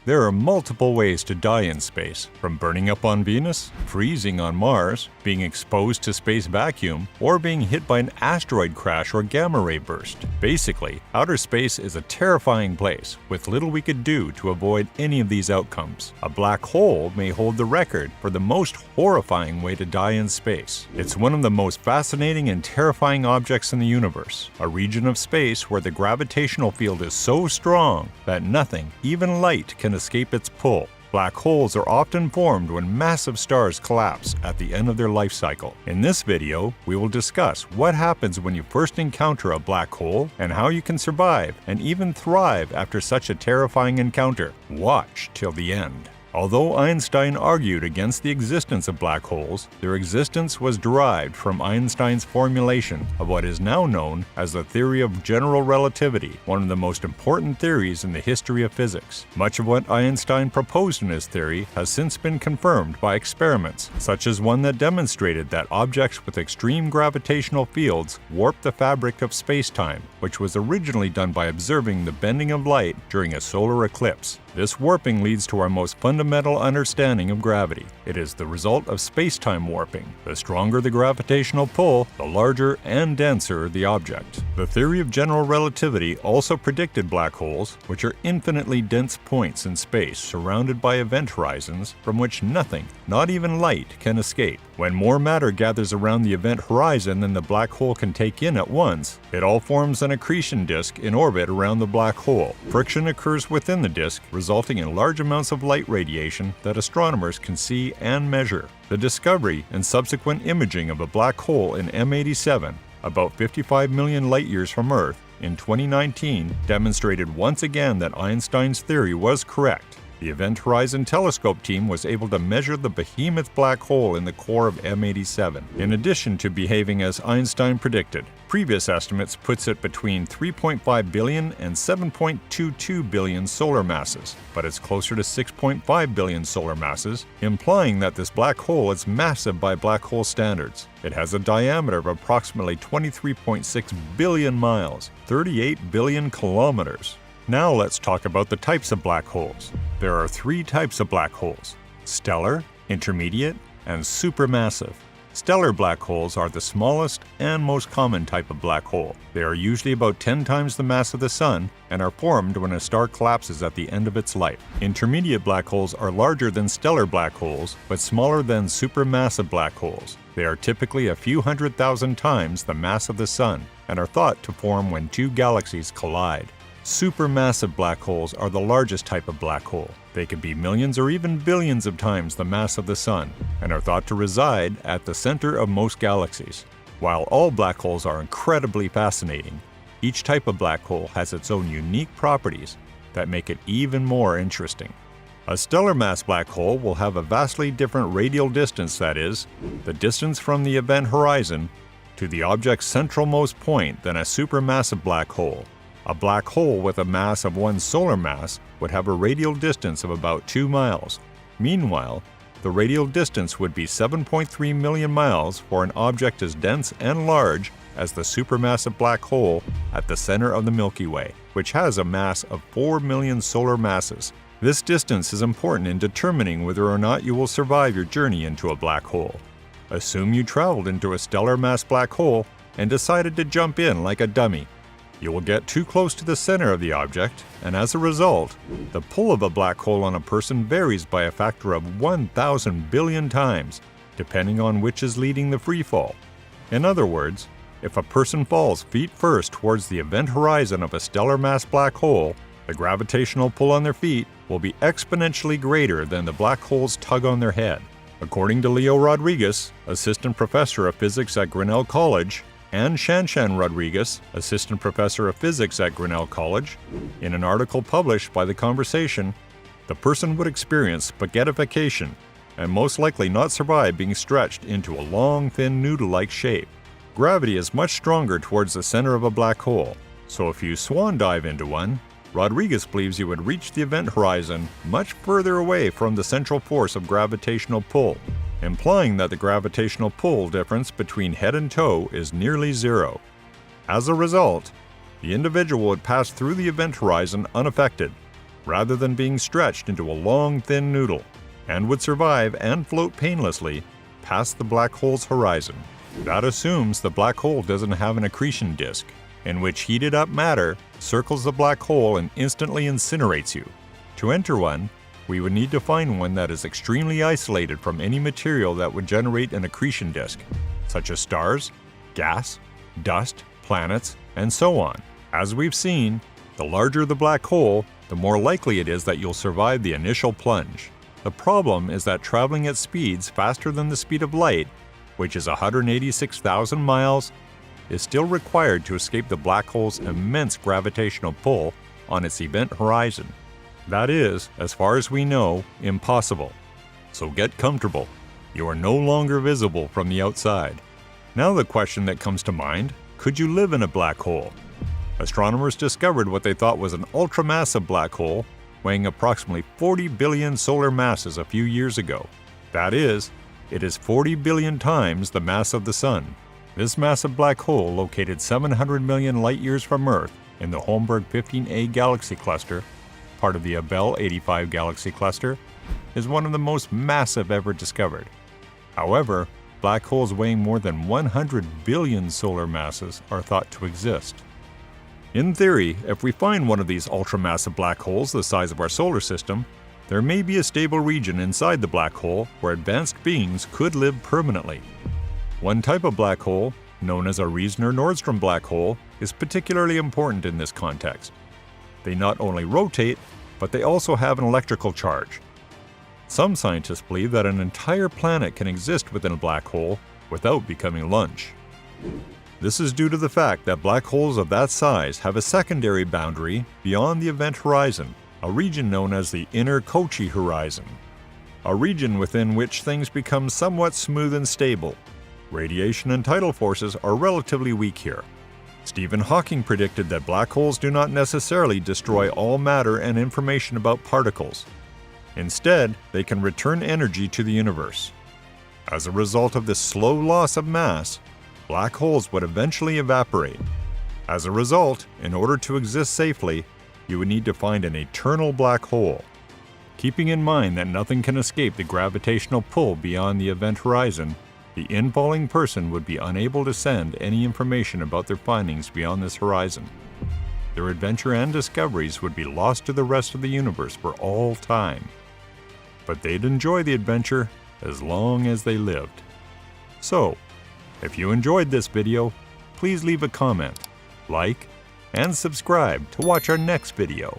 There are multiple ways to die in space, from burning up on Venus, freezing on Mars, being exposed to space vacuum, or being hit by an asteroid crash or gamma ray burst. Basically, outer space is a terrifying place, with little we could do to avoid any of these outcomes. A black hole may hold the record for the most horrifying way to die in space. It's one of the most fascinating and terrifying objects in the universe, a region of space where the gravitational field is so strong that nothing, even light, can escape its pull. Black holes are often formed when massive stars collapse at the end of their life cycle. In this video, we will discuss what happens when you first encounter a black hole and how you can survive and even thrive after such a terrifying encounter. Watch till the end. Although Einstein argued against the existence of black holes, their existence was derived from Einstein's formulation of what is now known as the theory of general relativity, one of the most important theories in the history of physics. Much of what Einstein proposed in his theory has since been confirmed by experiments, such as one that demonstrated that objects with extreme gravitational fields warp the fabric of space-time, which was originally done by observing the bending of light during a solar eclipse. This warping leads to our most fundamental understanding of gravity. It is the result of space-time warping. The stronger the gravitational pull, the larger and denser the object. The theory of general relativity also predicted black holes, which are infinitely dense points in space surrounded by event horizons from which nothing, not even light, can escape. When more matter gathers around the event horizon than the black hole can take in at once, it all forms an accretion disk in orbit around the black hole. Friction occurs within the disk, resulting in large amounts of light radiation that astronomers can see and measure. The discovery and subsequent imaging of a black hole in M87, about 55 million light-years from Earth, in 2019 demonstrated once again that Einstein's theory was correct. The Event Horizon Telescope team was able to measure the behemoth black hole in the core of M87, in addition to behaving as Einstein predicted. Previous estimates puts it between 3.5 billion and 7.22 billion solar masses, but it's closer to 6.5 billion solar masses, implying that this black hole is massive by black hole standards. It has a diameter of approximately 23.6 billion miles, 38 billion kilometers. Now let's talk about the types of black holes. There are three types of black holes: stellar, intermediate, and supermassive. Stellar black holes are the smallest and most common type of black hole. They are usually about 10 times the mass of the Sun and are formed when a star collapses at the end of its life. Intermediate black holes are larger than stellar black holes, but smaller than supermassive black holes. They are typically a few 100,000 times the mass of the Sun and are thought to form when two galaxies collide. Supermassive black holes are the largest type of black hole. They can be millions or even billions of times the mass of the Sun and are thought to reside at the center of most galaxies. While all black holes are incredibly fascinating, each type of black hole has its own unique properties that make it even more interesting. A stellar mass black hole will have a vastly different radial distance, that is, the distance from the event horizon to the object's centralmost point, than a supermassive black hole. A black hole with a mass of one solar mass would have a radial distance of about 2 miles. Meanwhile, the radial distance would be 7.3 million miles for an object as dense and large as the supermassive black hole at the center of the Milky Way, which has a mass of 4 million solar masses. This distance is important in determining whether or not you will survive your journey into a black hole. Assume you traveled into a stellar mass black hole and decided to jump in like a dummy. You will get too close to the center of the object, and as a result, the pull of a black hole on a person varies by a factor of 1,000 billion times, depending on which is leading the free fall. In other words, if a person falls feet first towards the event horizon of a stellar mass black hole, the gravitational pull on their feet will be exponentially greater than the black hole's tug on their head. According to Leo Rodriguez, assistant professor of physics at Grinnell College, and Shanshan Rodriguez, assistant professor of physics at Grinnell College, in an article published by The Conversation, the person would experience spaghettification and most likely not survive being stretched into a long, thin noodle-like shape. Gravity is much stronger towards the center of a black hole, so if you swan dive into one, Rodriguez believes you would reach the event horizon much further away from the central force of gravitational pull, implying that the gravitational pull difference between head and toe is nearly zero. As a result, the individual would pass through the event horizon unaffected. rather than being stretched into a long, thin noodle, and would survive and float painlessly past the black hole's horizon. That assumes the black hole doesn't have an accretion disk, in which heated up matter circles the black hole and instantly incinerates you. To enter one, we would need to find one that is extremely isolated from any material that would generate an accretion disk, such as stars, gas, dust, planets, and so on. As we've seen, the larger the black hole, the more likely it is that you'll survive the initial plunge. The problem is that traveling at speeds faster than the speed of light, which is 186,000 miles, is still required to escape the black hole's immense gravitational pull on its event horizon. That is, as far as we know, impossible. So get comfortable. You are no longer visible from the outside. Now the question that comes to mind, could you live in a black hole? Astronomers discovered what they thought was an ultramassive black hole weighing approximately 40 billion solar masses a few years ago. That is, it is 40 billion times the mass of the Sun. This massive black hole, located 700 million light-years from Earth in the Holmberg 15A galaxy cluster, part of the Abell 85 galaxy cluster, is one of the most massive ever discovered. However, black holes weighing more than 100 billion solar masses are thought to exist. In theory, if we find one of these ultramassive black holes the size of our solar system, there may be a stable region inside the black hole where advanced beings could live permanently. One type of black hole, known as a Reasoner-Nordstrom black hole, is particularly important in this context. They not only rotate, but they also have an electrical charge. Some scientists believe that an entire planet can exist within a black hole without becoming lunch. This is due to the fact that black holes of that size have a secondary boundary beyond the event horizon, a region known as the inner Cauchy horizon, a region within which things become somewhat smooth and stable. Radiation and tidal forces are relatively weak here. Stephen Hawking predicted that black holes do not necessarily destroy all matter and information about particles. Instead, they can return energy to the universe. As a result of this slow loss of mass, black holes would eventually evaporate. As a result, in order to exist safely, you would need to find an eternal black hole. Keeping in mind that nothing can escape the gravitational pull beyond the event horizon, the infalling person would be unable to send any information about their findings beyond this horizon. Their adventure and discoveries would be lost to the rest of the universe for all time. But they'd enjoy the adventure as long as they lived. So, if you enjoyed this video, please leave a comment, like, and subscribe to watch our next video.